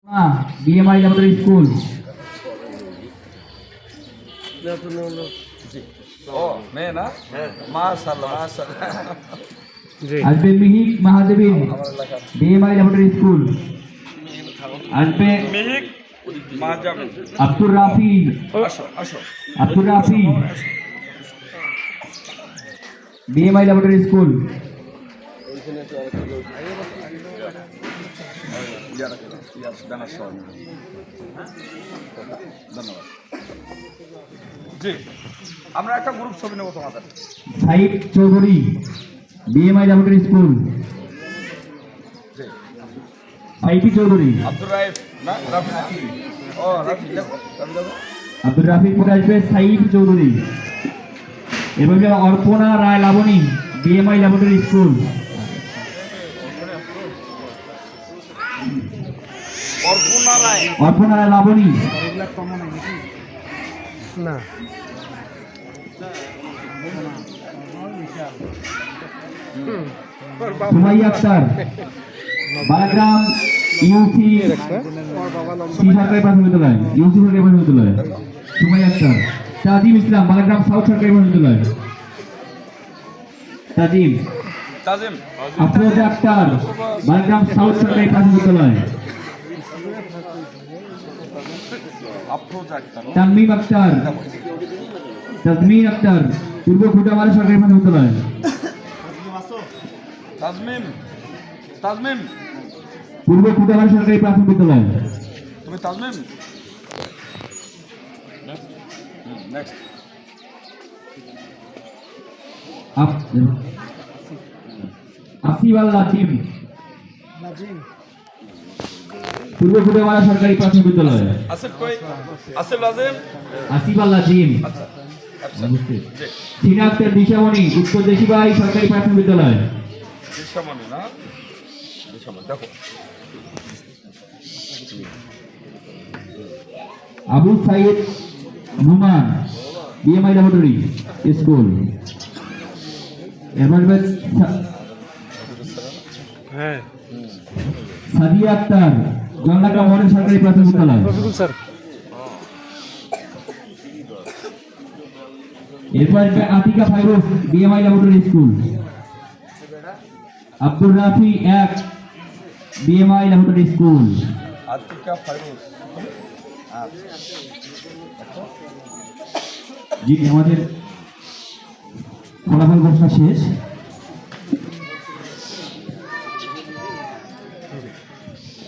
BMI laboratory school. মেয়ে না? মাশাআল্লাহ মাশাআল্লাহ। আসবে Mihik Mahadebin BMI laboratory school. আসবে মিহিক মাহজাবিন। আব্দুর রাফি আসো আসো। Abdur Rafi BMI laboratory school. ধন্যবাদ। জি, আমরা একটা গ্রুপ ছবি নেব তোমাদের। Saeed Chowdhury BMI laboratory school. Saifi Chowdhury Abdur Raif না রাফি? ও রাফি দেখো রাফি দেখো। আব্দুর রাফির পরে আসবে সাইফ চৌধুরী এবং Arpana Roy Laboni BMI laboratory school. Arpana Roy Laboni না সুমাইয়া আক্তার বালাগ্রাম ইউসি সরকারি প্রাথমিক বিদ্যালয় সরকারি প্রাথমিক বিদ্যালয়। সুমাইয়া আক্তার। তাজিম ইসলাম বালাগ্রাম সাউথ সরকারি প্রাথমিক বিদ্যালয়। তাজিম তাজিম আফরোজা আক্তার বালাগ্রাম সাউথ সরকারি প্রাথমিক বিদ্যালয়। আফরোজা আক্তার। তানমিম আক্তার তাজমিন আক্তার পূর্ব খুঁটামারা সরকারি প্রাথমিক বিদ্যালয়। তাজমিম তাজমিম পূর্ব খুঁটামারা সরকারি প্রাথমিক বিদ্যালয়। তুমি তাজমিম নেক্সট আসিফ আল লাজিম পূর্ব খুঁটামারা সরকারি প্রাথমিক বিদ্যালয়। আসিফ কই? আসিফ লাজিম। আসিফ আল লাজিম। আচ্ছা আচ্ছা জি সিনা আক্তার দিশামণি উত্তর দেশিবাই সরকারি প্রাথমিক বিদ্যালয়। দিশামণি না? দিশামণি দেখো। Abu Saeed Numan BMI laboratory school. হ্যাঁ সাদিয়া আক্তার জনলাকা মডেল সরকারি প্রাথমিক বিদ্যালয়। রফিকুল স্যার এরপর Atika Fairuz BMI laboratory school. Abdur Rafi এক BMI laboratory school. Atika Fairuz. জি আমাদের ফলাফল ঘোষণা শেষ।